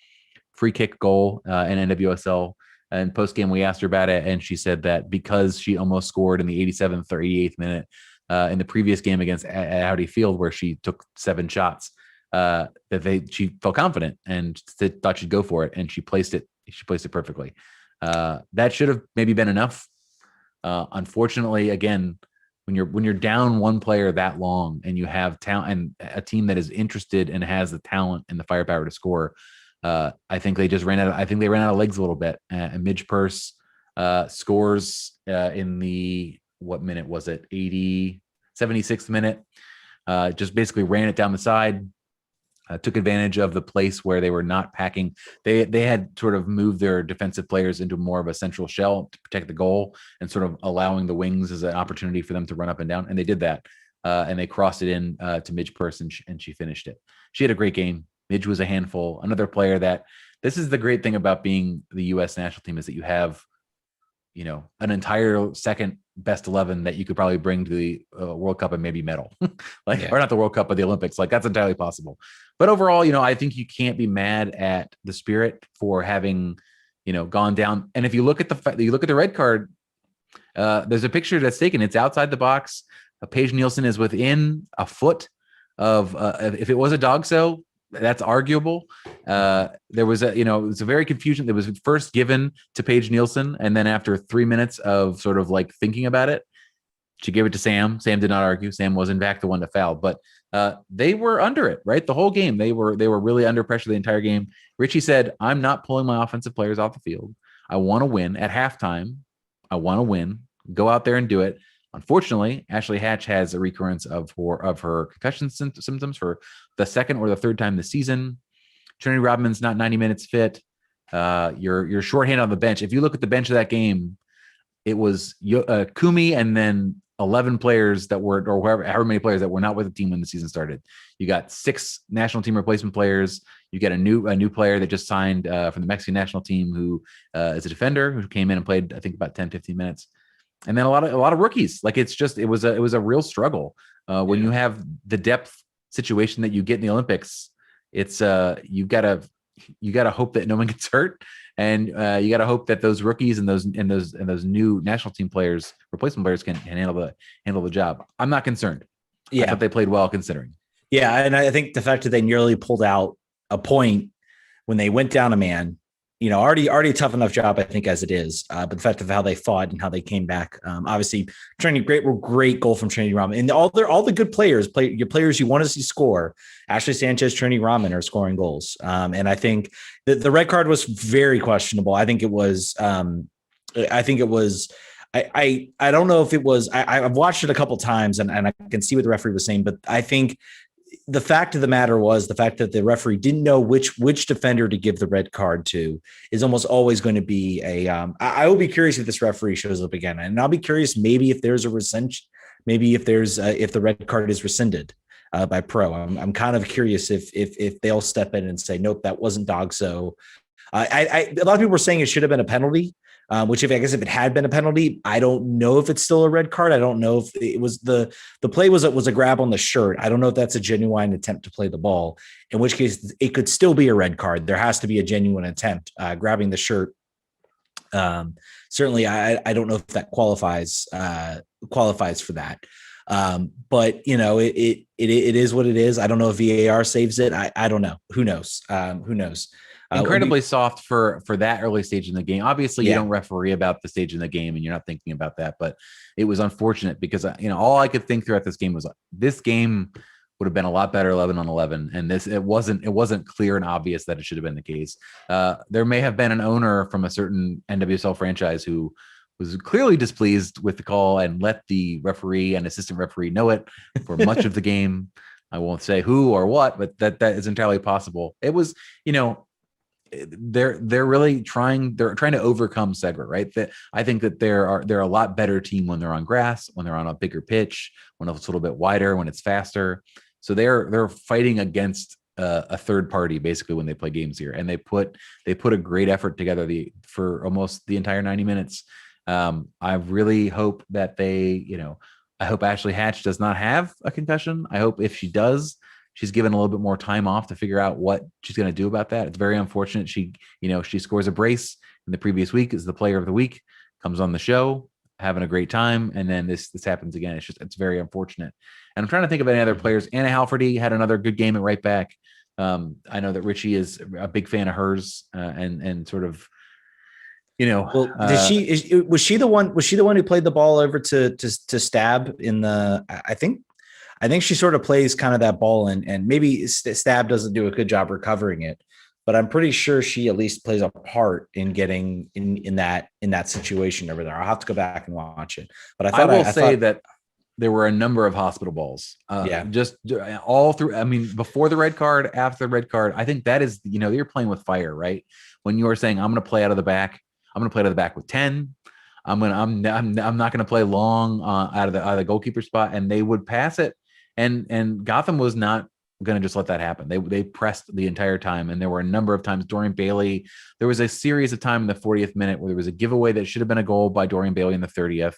free kick goal in NWSL. And post game, we asked her about it, and she said that because she almost scored in the 87th or 88th minute in the previous game against Audi Field, where she took 7 shots, she felt confident and thought she'd go for it, and she placed it. She placed it perfectly. That should have maybe been enough. Unfortunately, again, when you're down one player that long and you have talent and a team that is interested and has the talent and the firepower to score, I think they just ran out. I think they ran out of legs a little bit. And Midge Purse scores in the, what minute was it? 76th minute. Just basically ran it down the side. Took advantage of the place where they were not packing. They had sort of moved their defensive players into more of a central shell to protect the goal and sort of allowing the wings as an opportunity for them to run up and down. And they did that. And they crossed it in to Midge Purse, and she finished it. She had a great game. Midge was a handful. Another player that, this is the great thing about being the U.S. national team, is that you have, an entire second best 11 that you could probably bring to the World Cup and maybe medal, or not the World Cup, but the Olympics. Like, that's entirely possible. But overall, I think you can't be mad at the Spirit for having, gone down. And if you look at the red card, there's a picture that's taken. It's outside the box. Paige Nielsen is within a foot of, if it was a dog so, that's arguable. There was it was a very confusion. That was first given to Paige Nielsen, and then after 3 minutes of sort of like thinking about it, she gave it to Sam. Sam did not argue. Sam was in fact the one to foul, but they were under it, right? The whole game, they were really under pressure the entire game. Richie said, "I'm not pulling my offensive players off the field. I want to win at halftime. I want to win. Go out there and do it." Unfortunately, Ashley Hatch has a recurrence of her concussion symptoms for the second or the third time this season. Trinity Rodman's not 90 minutes fit. You're shorthanded on the bench. If you look at the bench of that game, it was Kumi and then 11 players that were, or however many players that were not with the team when the season started. You got 6 national team replacement players. You get a new player that just signed from the Mexican national team, who is a defender who came in and played, I think, about 10, 15 minutes. And then a lot of rookies. Like, it was a real struggle when you have the depth situation that you get in the Olympics. It's you gotta hope that no one gets hurt, and you gotta hope that those rookies and those new national team players, replacement players, can handle the job. I'm not concerned. Yeah, I thought they played well considering. Yeah, and I think the fact that they nearly pulled out a point when they went down a man, already a tough enough job, I think, as it is. But the fact of how they fought and how they came back, obviously, great goal from Trinity Rodman, and all the good players, your players you want to see score. Ashley Sanchez, Trinity Rodman are scoring goals, and I think the red card was very questionable. I think it was. I don't know if it was. I've watched it a couple times, and I can see what the referee was saying, but I think the fact of the matter was the fact that the referee didn't know which defender to give the red card to is almost always going to be I will be curious if this referee shows up again, and I'll be curious maybe if there's if the red card is rescinded by pro. I'm kind of curious if they'll step in and say, nope, that wasn't dog. So a lot of people were saying it should have been a penalty. Which if it had been a penalty, I don't know if it's still a red card. I don't know if it was the play was a grab on the shirt. I don't know if that's a genuine attempt to play the ball, in which case it could still be a red card. There has to be a genuine attempt. Grabbing the shirt. Certainly, I don't know if that qualifies for that. But it is what it is. I don't know if VAR saves it. I don't know. Who knows? Who knows? Incredibly soft for that early stage in the game. Obviously, you don't referee about the stage in the game, and you're not thinking about that. But it was unfortunate because all I could think throughout this game was this game would have been a lot better 11-on-11, and it wasn't clear and obvious that it should have been the case. There may have been an owner from a certain NWSL franchise who was clearly displeased with the call and let the referee and assistant referee know it for much of the game. I won't say who or what, but that is entirely possible. It was, they're really trying to overcome Segra, right? That I think that they're a lot better team when they're on grass, when they're on a bigger pitch, when it's a little bit wider, when it's faster. So they're fighting against a third party basically when they play games here, and they put a great effort together for almost the entire 90 minutes. I really hope that I hope Ashley Hatch does not have a concussion. I hope if she does, she's given a little bit more time off to figure out what she's going to do about that. It's very unfortunate. She scores a brace in the previous week, is the player of the week, comes on the show, having a great time, and then this happens again. It's very unfortunate. And I'm trying to think of any other players. Anna Halferty had another good game at right back. I know that Richie is a big fan of hers, and sort of, Well, was she the one who played the ball over to Stab in the? I think she sort of plays kind of that ball, and maybe Stab doesn't do a good job recovering it, but I'm pretty sure she at least plays a part in getting in that situation over there. I'll have to go back and watch it. But I thought I will I say thought, that there were a number of hospital balls. yeah, Just all through. I mean, before the red card, after the red card, I think that is, you're playing with fire, right? When you are saying, I'm going to play out of the back, I'm going to play out of the back with 10. I'm not going to play long out of the goalkeeper spot, and they would pass it. And Gotham was not going to just let that happen. They pressed the entire time, and there were a number of times. Dorian Bailey, there was a series of time in the 40th minute where there was a giveaway that should have been a goal by Dorian Bailey in the 30th.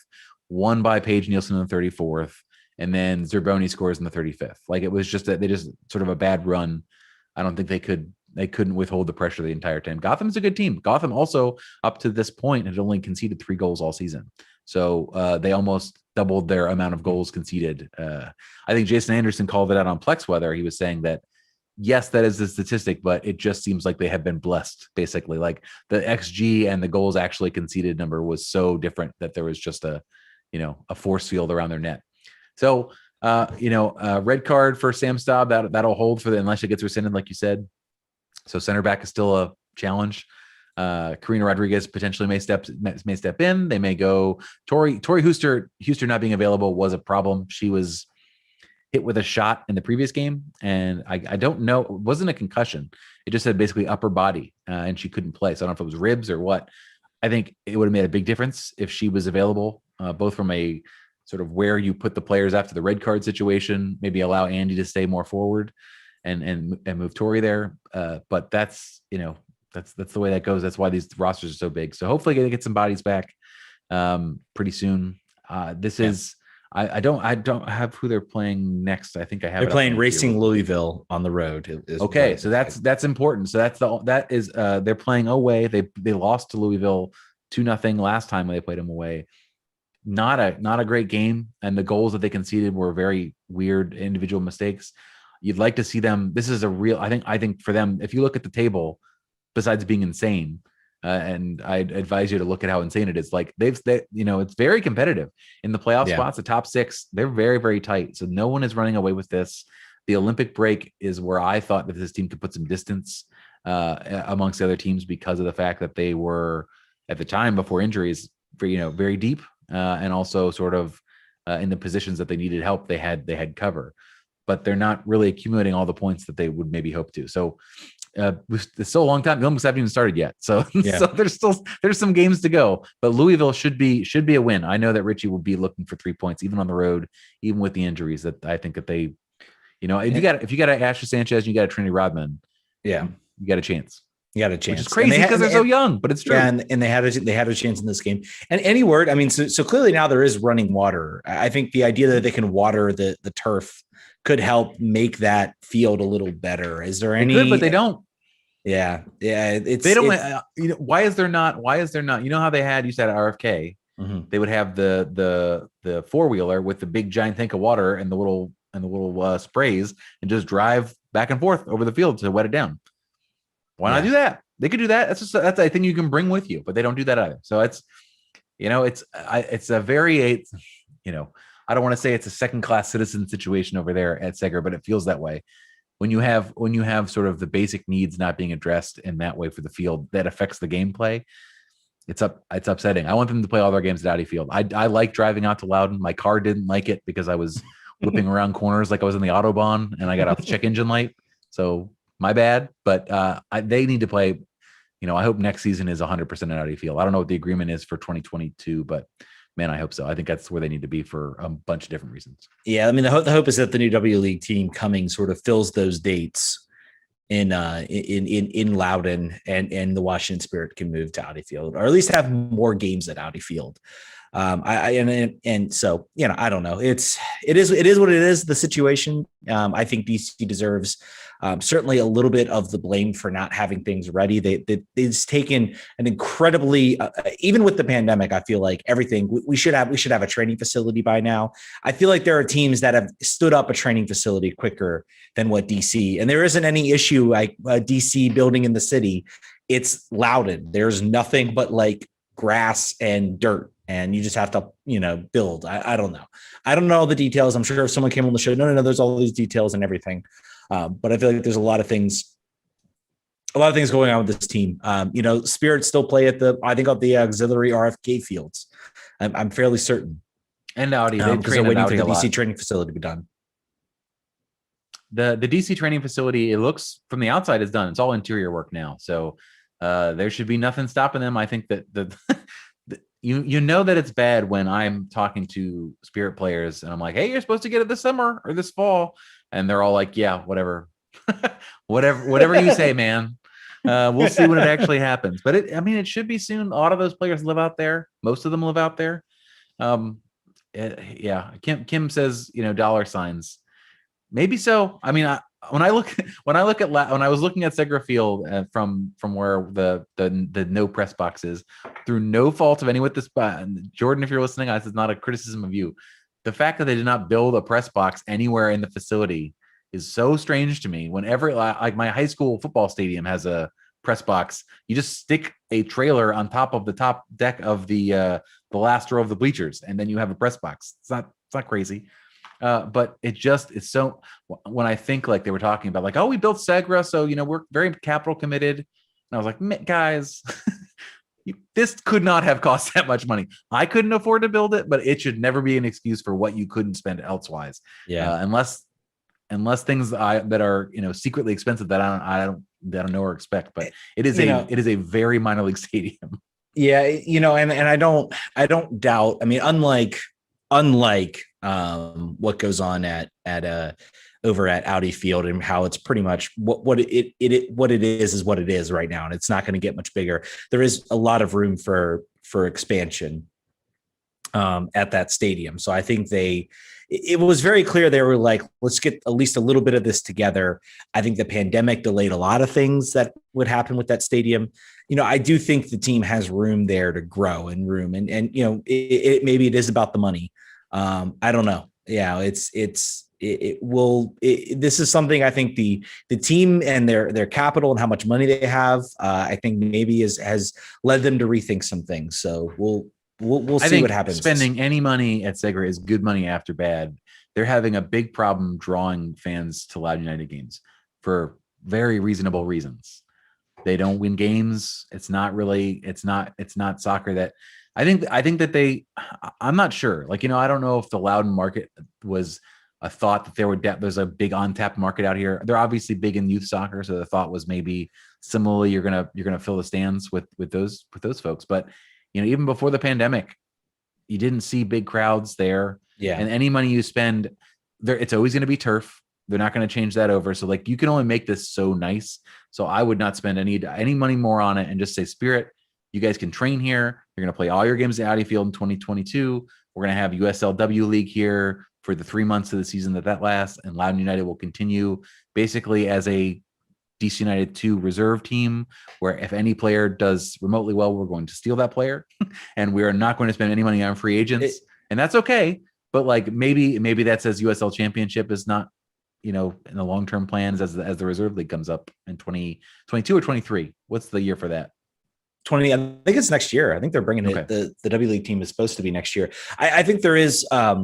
One by Paige Nielsen in the 34th, and then Zerboni scores in the 35th. Like, it was just that they just sort of a bad run. I don't think they couldn't withhold the pressure the entire time. Gotham's a good team. Gotham also, up to this point, had only conceded 3 goals all season. So they almost doubled their amount of goals conceded. I think Jason Anderson called it out on Plex Weather. He was saying that, yes, that is the statistic, but it just seems like they have been blessed, basically. Like, the XG and the goals actually conceded number was so different that there was just a force field around their net. So, red card for Sam Staub, that'll hold unless it gets rescinded, like you said. So center back is still a challenge. Karina Rodriguez potentially may step in. They may go Tori Huster not being available was a problem. She was hit with a shot in the previous game, and I don't know, it wasn't a concussion. It just said basically upper body, and she couldn't play. So I don't know if it was ribs or what. I think it would have made a big difference if she was available, both from a sort of where you put the players after the red card situation, maybe allow Andy to stay more forward and move Tori there. But that's the way that goes. That's why these rosters are so big. So hopefully they get some bodies back pretty soon. I don't have who they're playing next. I think I have. They're playing Racing Louisville on the road. Okay, so that's important. So they're playing away. They lost to Louisville 2-0 last time when they played them away. Not a great game, and the goals that they conceded were very weird individual mistakes. You'd like to see them. This is a real. I think for them, if you look at the table, besides being insane, and I'd advise you to look at how insane it is. Like, it's very competitive in the playoff spots. The top 6, they're very, very tight. So no one is running away with this. The Olympic break is where I thought that this team could put some distance amongst the other teams, because of the fact that they were, at the time before injuries, very deep, and also sort of in the positions that they needed help. They had cover, but they're not really accumulating all the points that they would maybe hope to. So it's still a long time. The Olympics haven't even started yet. So, so there's some games to go, but Louisville should be a win. I know that Richie will be looking for 3 points, even on the road, even with the injuries. That I think that they, if you got a Ashley Sanchez, you got a Trinity Rodman, you got a chance. You got a chance. Which is crazy because they're so young, but it's true. Yeah, and they had a chance in this game. And any word, I mean, so clearly now there is running water. I think the idea that they can water the turf could help make that field a little better. Is there any? They could, but they don't. Yeah. They don't. Why is there not? You know how they used to have RFK. Mm-hmm. They would have the 4-wheeler with the big giant tank of water and the little sprays, and just drive back and forth over the field to wet it down. Why not do that? They could do that. That's a thing you can bring with you, but they don't do that either. So it's a very I don't want to say it's a second-class citizen situation over there at Seger, but it feels that way. When you have sort of the basic needs not being addressed in that way for the field, that affects the gameplay. It's upsetting. I want them to play all their games at Audi Field. I like driving out to Loudon. My car didn't like it because I was whipping around corners like I was in the Autobahn, and I got off the check engine light. So my bad. But they need to play. I hope next season is 100% at Audi Field. I don't know what the agreement is for 2022, but man, I hope so. I think that's where they need to be for a bunch of different reasons. Yeah, I mean, the hope is that the new W League team coming sort of fills those dates in Loudon, and the Washington Spirit can move to Audi Field, or at least have more games at Audi Field. So I don't know. It is what it is. The situation. I think DC deserves certainly a little bit of the blame for not having things ready. It's taken an incredibly, even with the pandemic, I feel like everything we should have a training facility by now. I feel like there are teams that have stood up a training facility quicker than what DC, and there isn't any issue like DC building in the city. It's Loudon. There's nothing but like grass and dirt, and you just have to, build. I don't know. I don't know all the details. I'm sure if someone came on the show, no, there's all these details and everything. But I feel like there's a lot of things a lot of things going on with this team. Spirits still play at I think, the auxiliary RFK fields. I'm fairly certain. And Audi, because they're waiting for the DC training facility to be done. The DC training facility, it looks from the outside, is done. It's all interior work now, so there should be nothing stopping them. I think that you know that it's bad when I'm talking to Spirit players and I'm like, hey, you're supposed to get it this summer or this fall, and they're all like, yeah, whatever, whatever you say, man. We'll see when it actually happens. But it should be soon. A lot of those players live out there. Most of them live out there. Yeah. Kim says, dollar signs. Maybe so. I mean, when I was looking at Segra Field from where the no press box is, through no fault of any with this, Jordan, if you're listening, this is not a criticism of you. The fact that they did not build a press box anywhere in the facility is so strange to me. Whenever, like, my high school football stadium has a press box, you just stick a trailer on top of the top deck of the last row of the bleachers, and then you have a press box. It's not crazy. But it's so, when I think, like, they were talking about, like, oh, we built Segra, so we're very capital committed, and I was like, guys, this could not have cost that much money. I couldn't afford to build it, but it should never be an excuse for what you couldn't spend elsewise. Yeah. Unless things that are secretly expensive that I don't know or expect, but it is a very minor league stadium. Yeah, and I don't doubt. I mean, unlike what goes on at over at Audi Field, and how it's pretty much what it is what it is right now, and it's not going to get much bigger. There is a lot of room for expansion at that stadium. So I think it was very clear they were like, let's get at least a little bit of this together. I think the pandemic delayed a lot of things that would happen with that stadium. I do think the team has room there to grow and room, and maybe it is about the money. I don't know. Yeah, this is something I think the team and their capital and how much money they have, I think maybe has led them to rethink some things. So we'll see what happens. Spending any money at Segra is good money after bad. They're having a big problem drawing fans to Loud United games for very reasonable reasons. They don't win games. It's not soccer that I think that I'm not sure. Like, I don't know if the Loudon market was a thought that there's a big untapped market out here. They're obviously big in youth soccer. So the thought was maybe similarly, you're going to fill the stands with those folks. But, even before the pandemic, you didn't see big crowds there. Yeah. And any money you spend there, it's always going to be turf. They're not going to change that over. So, like, you can only make this so nice. So I would not spend any money more on it, and just say, Spirit, you guys can train here. You're going to play all your games at Audi Field in 2022. We're going to have USLW League here for the 3 months of the season that lasts, and Loudon United will continue basically as a DC United 2 reserve team, where if any player does remotely well, we're going to steal that player, and we are not going to spend any money on free agents, and that's okay. But, like, maybe that says USL Championship is not, in the long-term plans as the reserve league comes up in 2022 or 23. What's the year for that? 20. I think it's next year. I think they're bringing it. The W League team is supposed to be next year. I think there is. I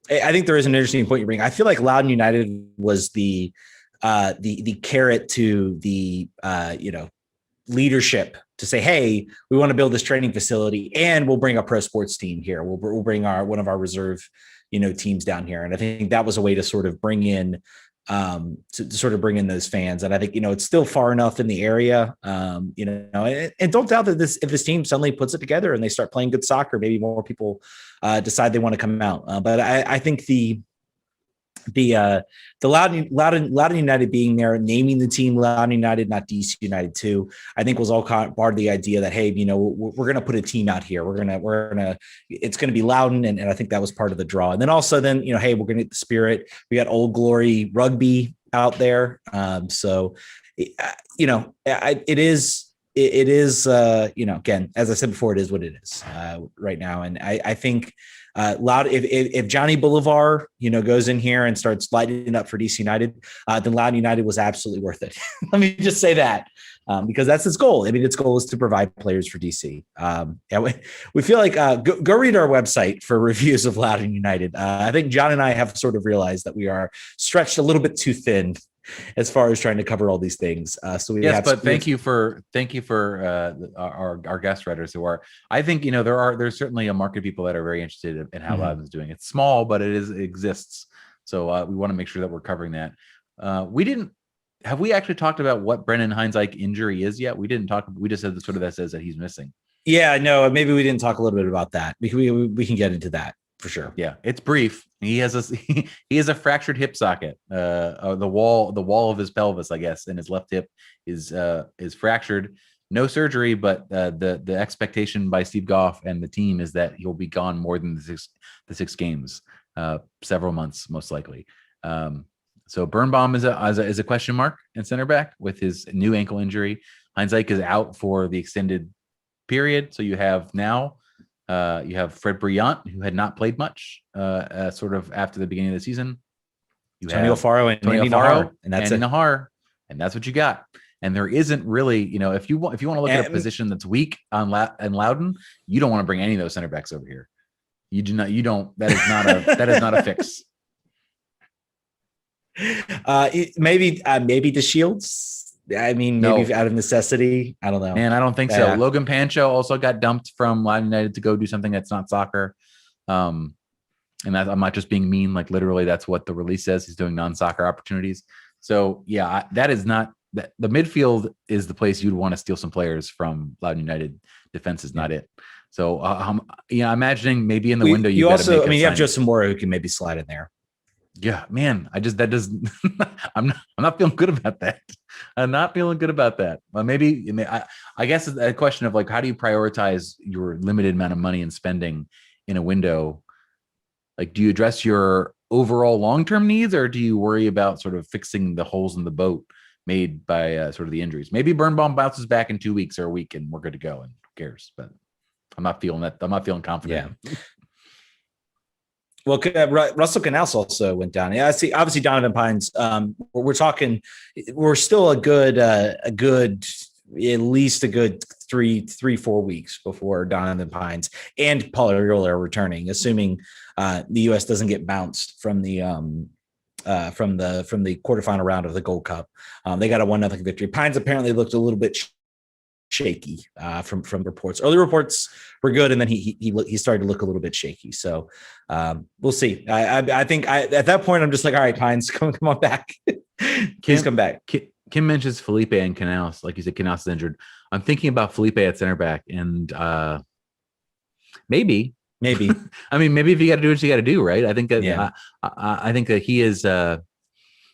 think there is an interesting point you bring. I feel like Loudon United was the carrot to the leadership to say, hey, we want to build this training facility, and we'll bring a pro sports team here. We'll bring one of our reserve teams down here. And I think that was a way to sort of bring in those fans. And I think, it's still far enough in the area, and don't doubt that if this team suddenly puts it together and they start playing good soccer, maybe more people decide they want to come out. But I think the Loudon United being there, naming the team Loudon United, not DC United 2, I think was all part of the idea that, hey, we're going to put a team out here. It's going to be Loudon. And I think that was part of the draw. And then also hey, we're going to get the Spirit. We got Old Glory Rugby out there. It is, again, as I said before, it is what it is right now. And I think, if Johnny Bolivar, goes in here and starts lighting up for DC United, then Loudon United was absolutely worth it. Let me just say that, because that's its goal. I mean, its goal is to provide players for DC. We feel like go read our website for reviews of Loudon United. I think John and I have sort of realized that we are stretched a little bit too thin as far as trying to cover all these things. So we yes, have, but thank you for our guest writers who are. I think there's certainly a market of people that are very interested in how Loudon's doing. It's small, but it exists. So we want to make sure that we're covering that. Have we actually talked about what Brendan Heinzike injury is yet? We didn't talk. We just said the sort of that says that he's missing. Yeah, no, maybe we didn't talk a little bit about that. We can get into that for sure. Yeah, it's brief. He has a fractured hip socket. The wall of his pelvis, I guess, and his left hip is fractured. No surgery, but the expectation by Steve Goff and the team is that he'll be gone more than the six games, several months most likely. So Birnbaum is a question mark in center back with his new ankle injury. Heinzike is out for the extended period. So you have Fred Brillant, who had not played much sort of after the beginning of the season. You Tony Alfaro and Andy Najar, and that's Andy Najar, and that's what you got. And there isn't really, if you want to look at a position that's weak on Loudon, you don't want to bring any of those center backs over here. You do not. You don't. That is not a fix. Maybe the Shields. I mean, maybe out of necessity. I don't know. Man, I don't think so. Logan Pancho also got dumped from Loudon United to go do something that's not soccer. And that, I'm not just being mean. Like literally, that's what the release says. He's doing non-soccer opportunities. So yeah, that is not. The midfield is the place you'd want to steal some players from. Loudon United defense is not it. So imagining maybe in the window you also. I mean, you have Joseph Mora who can maybe slide in there. Yeah, man. I'm not feeling good about that. I'm not feeling good about that. Well, maybe I guess it's a question of like, how do you prioritize your limited amount of money and spending in a window? Like, do you address your overall long-term needs, or do you worry about sort of fixing the holes in the boat made by sort of the injuries? Maybe Birnbaum bounces back in 2 weeks or a week and we're good to go, and who cares? But I'm not feeling that. I'm not feeling confident. Yeah. Well, Russell Canals also went down. Yeah, I see. Obviously, Donovan Pines. We're still a good, at least a good 3-4 weeks before Donovan Pines and Paul Arriola are returning, assuming the U.S. doesn't get bounced from the quarterfinal round of the Gold Cup. They got a 1-0 victory. Pines apparently looked a little bit shaky from reports. Early reports were good, and then he started to look a little bit shaky. So we'll see. I think at that point I'm just like, all right, Pines, come on back. Please come back. Kim mentions Felipe and Canals. Like you said, Canals is injured. I'm thinking about Felipe at center back, and maybe. I mean, maybe if you got to do what you got to do, right? I think that I think that he is.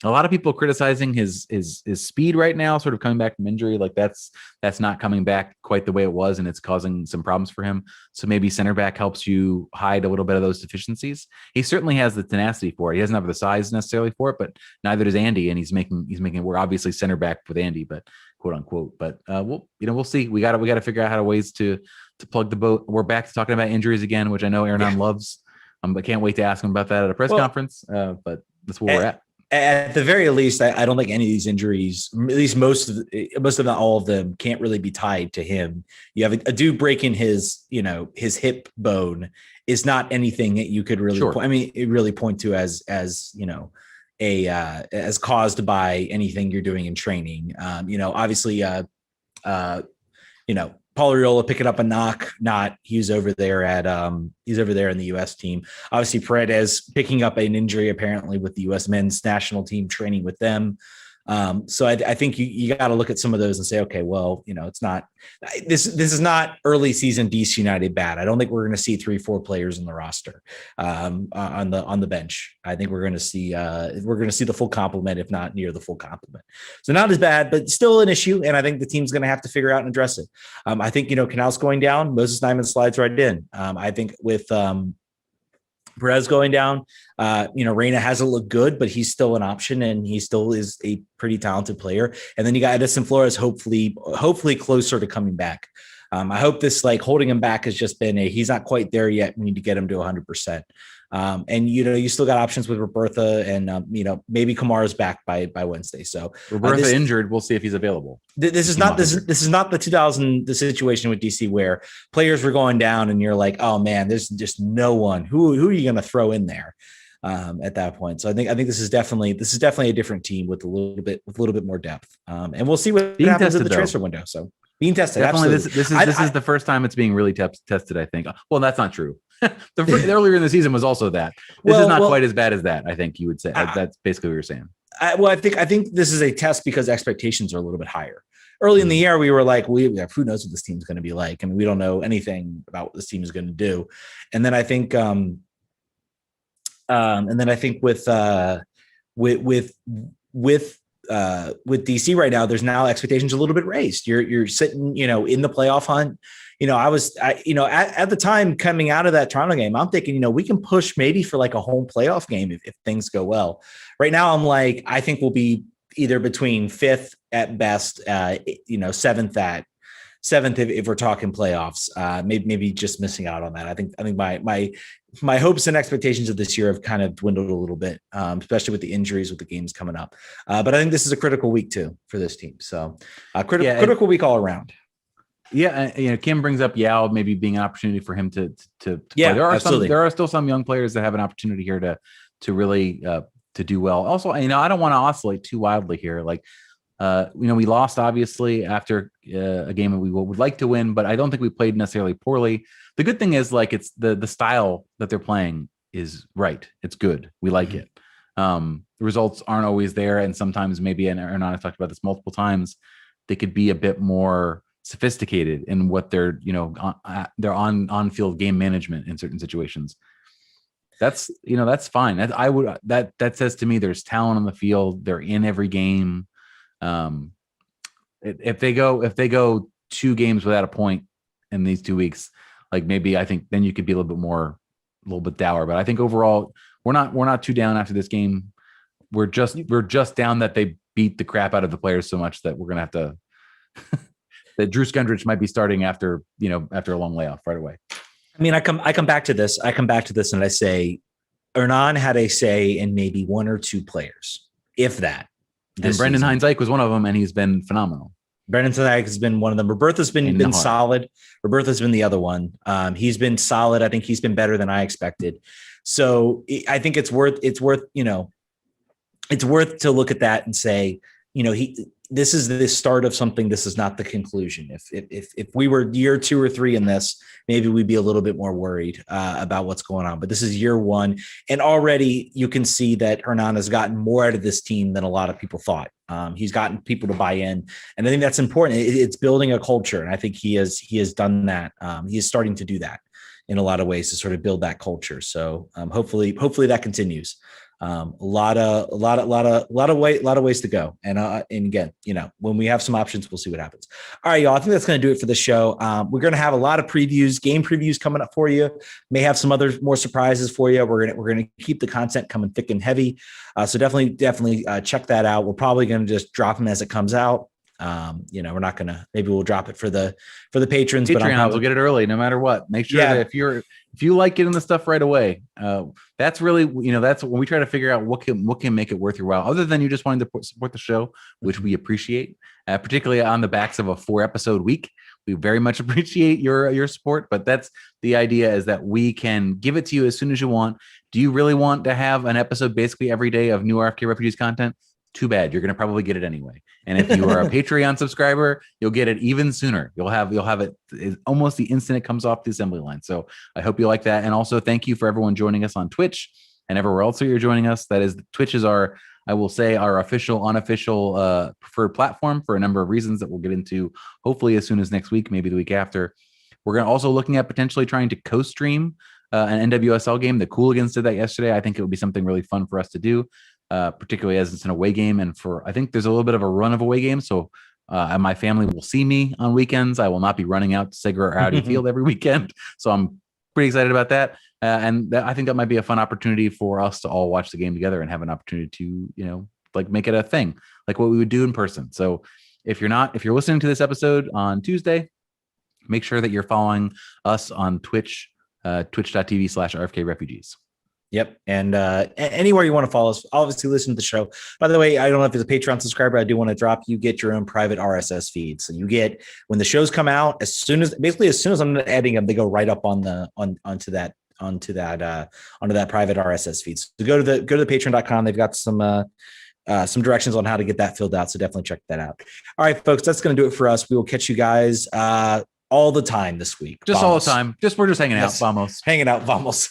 A lot of people criticizing his speed right now, sort of coming back from injury. Like that's not coming back quite the way it was, and it's causing some problems for him. So maybe center back helps you hide a little bit of those deficiencies. He certainly has the tenacity for it. He doesn't have the size necessarily for it, but neither does Andy. And he's making. We're obviously center back with Andy, but quote unquote. But we'll see. We got to figure out how to ways to plug the boat. We're back to talking about injuries again, which I know Aaron loves. I can't wait to ask him about that at a press conference. But that's where we're at. At the very least, I don't think any of these injuries, at least most of them, all of them, can't really be tied to him. You have a dude breaking his hip bone is not anything that you could really really point to as as caused by anything you're doing in training. Obviously, Paul Arriola picking up a knock. He's over there in the U.S. team. Obviously, Paredes picking up an injury apparently with the U.S. men's national team training with them. So I think you got to look at some of those and say, okay, well, it's not this is not early season DC United bad. I don't think we're going to see 3-4 players in the roster on the bench. I think we're going to see the full complement, if not near the full complement. So not as bad, but still an issue. And I think the team's going to have to figure out and address it. I think Canals going down, Moses Nyman slides right in. I think with Perez going down, Reyna hasn't looked good, but he's still an option, and he still is a pretty talented player. And then you got Edison Flores, hopefully closer to coming back. I hope this holding him back has just been he's not quite there yet. We need to get him to 100%. And you still got options with Roberta, and maybe Kamara's back by Wednesday. So Roberta injured. We'll see if he's available. This is not the situation with DC where players were going down and you're like, oh man, there's just no one. Who are you going to throw in there? at that point. So I think this is definitely a different team with a little bit more depth. And we'll see what happens in the transfer window. So being tested, definitely. Absolutely. This is the first time it's being really tested. I think. Well, that's not true. Earlier in the season was also that. This is not quite as bad as that. I think you would say that's basically what you're saying. I think this is a test because expectations are a little bit higher. Early in the year, we were like, who knows what this team's going to be like? I mean, we don't know anything about what this team is going to do. And then I think, with DC right now, there's now expectations a little bit raised. You're sitting, in the playoff hunt. At the time coming out of that Toronto game, I'm thinking, we can push maybe for like a home playoff game if things go well. Right now, I'm like, I think we'll be either between fifth at best, seventh if we're talking playoffs. Maybe just missing out on that. I think my hopes and expectations of this year have kind of dwindled a little bit, especially with the injuries, with the games coming up. But I think this is a critical week too for this team. So critical week all around. Yeah, Kim brings up Yao maybe being an opportunity for him to play. Absolutely. There are still some young players that have an opportunity here to really to do well. Also, I don't want to oscillate too wildly here. Like, we lost obviously after a game that we would like to win, but I don't think we played necessarily poorly. The good thing is like it's the style that they're playing is right. It's good. We like it. The results aren't always there, and sometimes maybe, and Aaron and I talked about this multiple times, they could be a bit more sophisticated in what their on-field game management in certain situations. That's fine. That says to me there's talent on the field. They're in every game. If they go 2 games without a point in these 2 weeks, like maybe I think then you could be a little bit dour. But I think overall we're not too down after this game. We're just down that they beat the crap out of the players so much that we're gonna have to that Drew Skundrich might be starting after a long layoff right away. I mean, I come back to this and I say Hernan had a say in maybe 1 or 2 players, if that. And Brendan Hines-Ike was one of them, and he's been phenomenal. Brendan Hines-Ike has been one of them. Roberto's been solid. Roberto's been the other one. He's been solid. I think he's been better than I expected. So I think it's worth to look at that and say, this is the start of something. This is not the conclusion. If we were year 2 or 3 in this, maybe we'd be a little bit more worried about what's going on. But this is year 1, and already you can see that Hernan has gotten more out of this team than a lot of people thought. He's gotten people to buy in, and I think that's important. It's building a culture, and I think he has done that. He is starting to do that in a lot of ways to sort of build that culture. So hopefully that continues. A lot of ways to go. And again, when we have some options, we'll see what happens. All right, y'all. I think that's going to do it for the show. We're going to have a lot of game previews coming up for you. May have some other more surprises for you. We're going to keep the content coming thick and heavy. So definitely check that out. We're probably going to just drop them as it comes out. We're not gonna. Maybe we'll drop it for the patrons. Patreons will get it early, no matter what. Make sure that if you like getting the stuff right away, that's really that's when we try to figure out what can make it worth your while. Other than you just wanting to support the show, which we appreciate, particularly on the backs of a 4-episode week. We very much appreciate your support. But that's the idea, is that we can give it to you as soon as you want. Do you really want to have an episode basically every day of new RFK Refugees content? Too bad. You're going to probably get it anyway. And if you are a Patreon subscriber, you'll get it even sooner. You'll have it almost the instant it comes off the assembly line. So I hope you like that. And also thank you for everyone joining us on Twitch and everywhere else that you're joining us. That is, Twitch is our official, unofficial preferred platform for a number of reasons that we'll get into hopefully as soon as next week, maybe the week after. We're also looking at potentially trying to co-stream an NWSL game. The Cooligans did that yesterday. I think it would be something really fun for us to do. Particularly as it's an away game, and I think there's a little bit of a run of away games. So my family will see me on weekends. I will not be running out to Segra or Audi Field every weekend. So I'm pretty excited about that. I think that might be a fun opportunity for us to all watch the game together and have an opportunity to, make it a thing, like what we would do in person. So if you're listening to this episode on Tuesday, make sure that you're following us on Twitch, twitch.tv/RFK Refugees. Yep. And anywhere you want to follow us, obviously listen to the show. By the way, I don't know if it's a Patreon subscriber, I do want to drop, you get your own private RSS feed. So you get, when the shows come out, as soon as I'm editing them, they go right up onto onto that private RSS feed. So go to the patreon.com. They've got some directions on how to get that filled out. So definitely check that out. All right, folks, that's going to do it for us. We will catch you guys all the time this week. All the time. We're just hanging out. Vamos. Hanging out. Vamos.